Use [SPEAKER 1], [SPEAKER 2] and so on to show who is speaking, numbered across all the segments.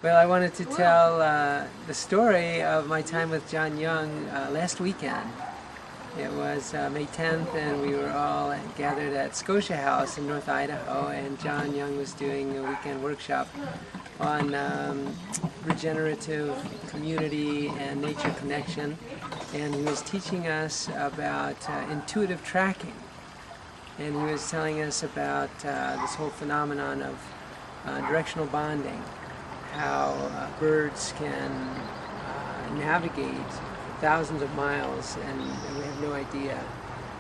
[SPEAKER 1] Well, I wanted to tell the story of my time with John Young last weekend. It was May 10th, and we were all gathered at Scotia House in North Idaho, and John Young was doing a weekend workshop on regenerative community and nature connection, and he was teaching us about intuitive tracking. And he was telling us about this whole phenomenon of directional bonding, how birds can navigate thousands of miles, and we have no idea,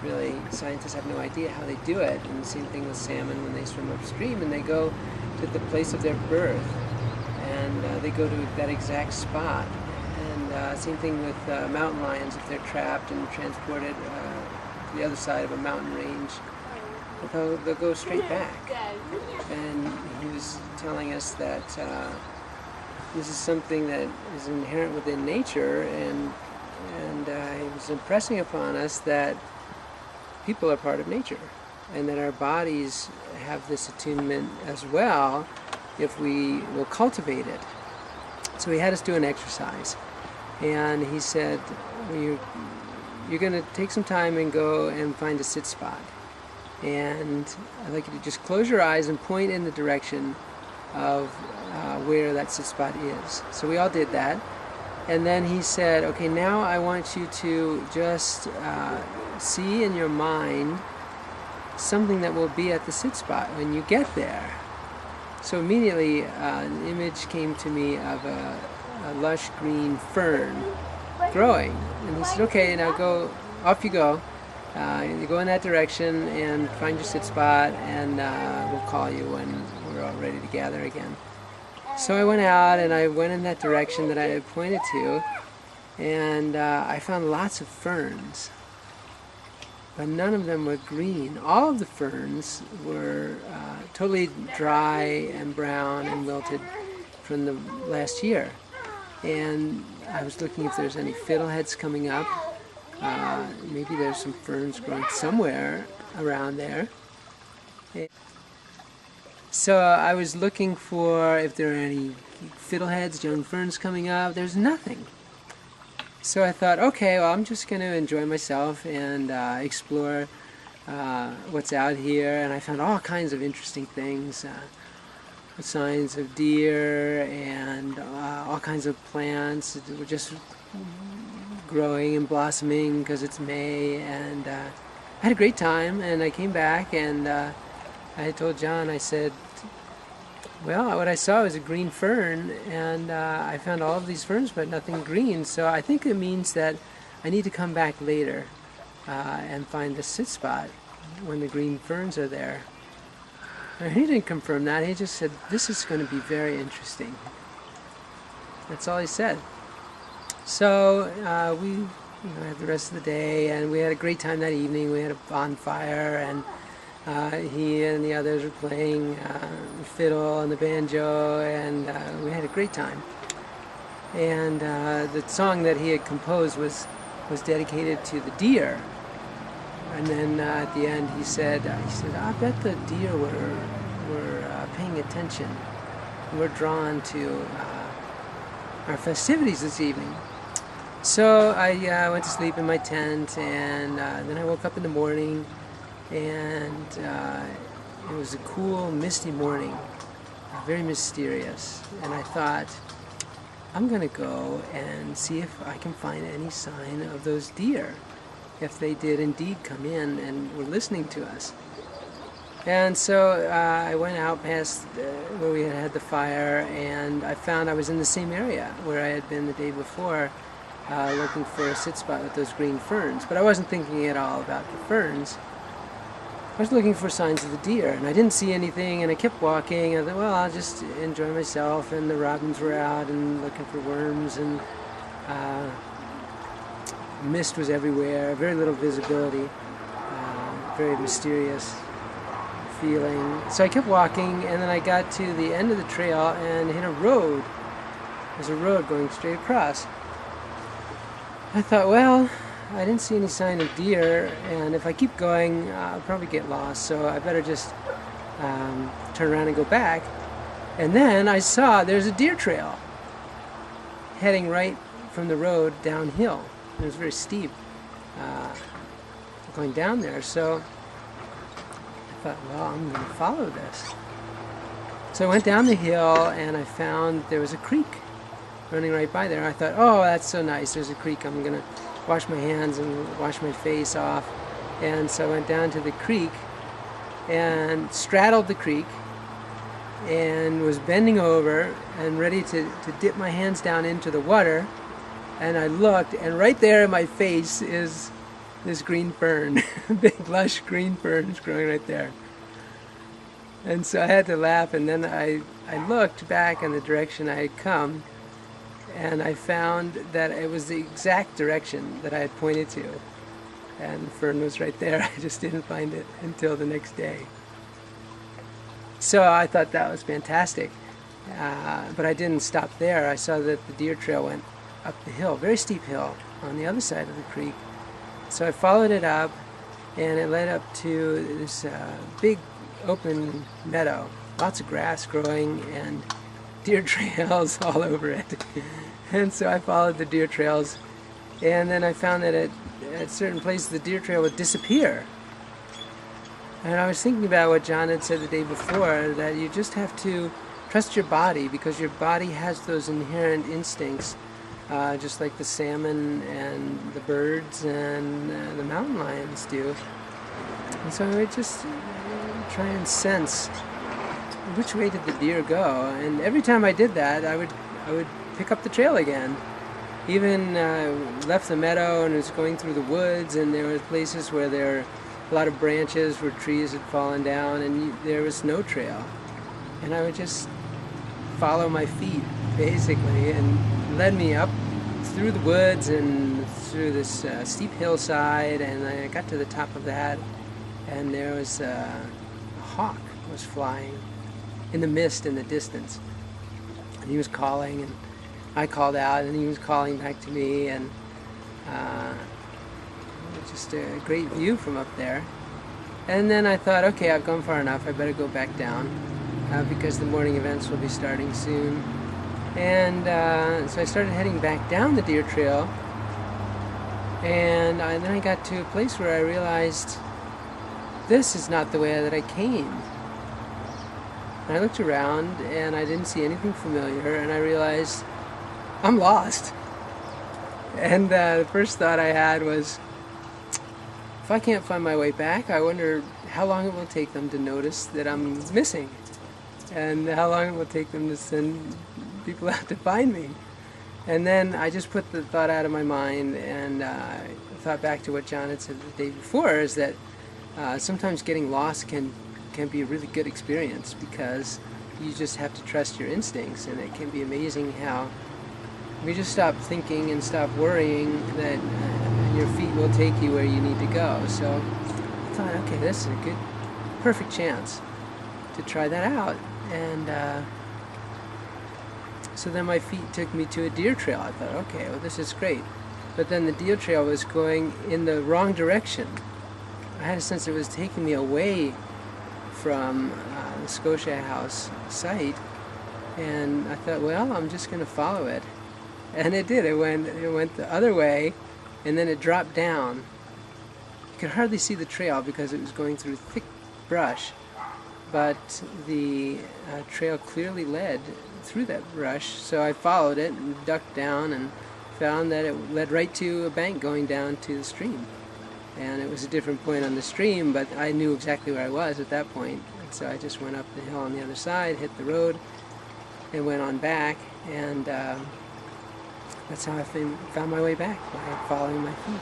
[SPEAKER 1] really, scientists have no idea how they do it. And the same thing with salmon when they swim upstream and they go to the place of their birth, and they go to that exact spot. And same thing with mountain lions. If they're trapped and transported to the other side of a mountain range, they'll go straight back. And he was telling us that this is something that is inherent within nature, and he was impressing upon us that people are part of nature, and that our bodies have this attunement as well if we will cultivate it. So he had us do an exercise, and he said, you're going to take some time and go and find a sit spot, and I'd like you to just close your eyes and point in the direction of where that sit spot is. So we all did that, and then he said, okay, now I want you to just see in your mind something that will be at the sit spot when you get there. So immediately an image came to me of a lush green fern growing, and he said, okay, now go, off you go. You go in that direction and find your sit spot, and we'll call you when we're all ready to gather again. So I went out and I went in that direction that I had pointed to, and I found lots of ferns, but none of them were green. All of the ferns were totally dry and brown and wilted from the last year. And I was looking if there's any fiddleheads coming up. Maybe there's some ferns growing somewhere around there. So I was looking for if there are any fiddleheads, young ferns coming up. There's nothing. So I thought, okay, well, I'm just going to enjoy myself and explore what's out here. And I found all kinds of interesting things, signs of deer and all kinds of plants that were just growing and blossoming because it's May. And I had a great time, and I came back and I told John, I said, well, what I saw was a green fern, and I found all of these ferns but nothing green, so I think it means that I need to come back later and find the sit spot when the green ferns are there. And he didn't confirm that, he just said, this is going to be very interesting. That's all he said. So we had the rest of the day, and we had a great time that evening. We had a bonfire, and he and the others were playing the fiddle and the banjo, and we had a great time. And the song that he had composed was dedicated to the deer. And then at the end he said, I bet the deer were paying attention. We're drawn to our festivities this evening. So I went to sleep in my tent, and then I woke up in the morning, and it was a cool, misty morning, very mysterious. And I thought, I'm going to go and see if I can find any sign of those deer, if they did indeed come in and were listening to us. And so I went out past where we had the fire, and I found I was in the same area where I had been the day before, looking for a sit spot with those green ferns. But I wasn't thinking at all about the ferns. I was looking for signs of the deer, and I didn't see anything, and I kept walking. I thought, well, I'll just enjoy myself, and the robins were out and looking for worms, and mist was everywhere, very little visibility, very mysterious feeling. So I kept walking, and then I got to the end of the trail and hit a road. There's a road going straight across. I thought, well, I didn't see any sign of deer, and if I keep going, I'll probably get lost, so I better just turn around and go back. And then I saw there's a deer trail heading right from the road downhill. It was very steep going down there. So I thought, well, I'm going to follow this. So I went down the hill and I found there was a creek running right by there. I thought, oh, that's so nice. There's a creek. I'm going to wash my hands and wash my face off. And so I went down to the creek and straddled the creek and was bending over and ready to dip my hands down into the water. And I looked, and right there in my face is this green fern. Big lush green fern is growing right there. And so I had to laugh, and then I looked back in the direction I had come, and I found that it was the exact direction that I had pointed to. And the fern was right there. I just didn't find it until the next day. So I thought that was fantastic. But I didn't stop there. I saw that the deer trail went up the hill, very steep hill, on the other side of the creek. So I followed it up, and it led up to this big open meadow, lots of grass growing and deer trails all over it. And so I followed the deer trails, and then I found that at certain places the deer trail would disappear. And I was thinking about what John had said the day before, that you just have to trust your body, because your body has those inherent instincts, just like the salmon and the birds and the mountain lions do. And so I would just try and sense which way did the deer go. And every time I did that, I would pick up the trail again. Even left the meadow and was going through the woods, and there were places where there were a lot of branches where trees had fallen down and there was no trail. And I would just follow my feet, basically, and led me up through the woods and through this steep hillside, and I got to the top of that, and there was a hawk was flying in the mist in the distance. And he was calling, and I called out, and he was calling back to me, and just a great view from up there. And then I thought, okay, I've gone far enough, I better go back down, because the morning events will be starting soon. And so I started heading back down the deer trail, and then I got to a place where I realized this is not the way that I came. And I looked around and I didn't see anything familiar, and I realized I'm lost. And the first thought I had was, if I can't find my way back, I wonder how long it will take them to notice that I'm missing, and how long it will take them to send people out to find me. And then I just put the thought out of my mind, and thought back to what John had said the day before, is that sometimes getting lost can be a really good experience, because you just have to trust your instincts, and it can be amazing how if you just stop thinking and stop worrying, that your feet will take you where you need to go. So I thought, okay, this is a good, perfect chance to try that out. And so then my feet took me to a deer trail. I thought, okay, well, this is great. But then the deer trail was going in the wrong direction. I had a sense it was taking me away from the Scotia House site, and I thought, well, I'm just going to follow it. And it did. It went the other way, and then it dropped down. You could hardly see the trail because it was going through thick brush, but the trail clearly led through that brush. So I followed it and ducked down and found that it led right to a bank going down to the stream. And it was a different point on the stream, but I knew exactly where I was at that point. And so I just went up the hill on the other side, hit the road, and went on back. And that's how I found my way back, by following my feet.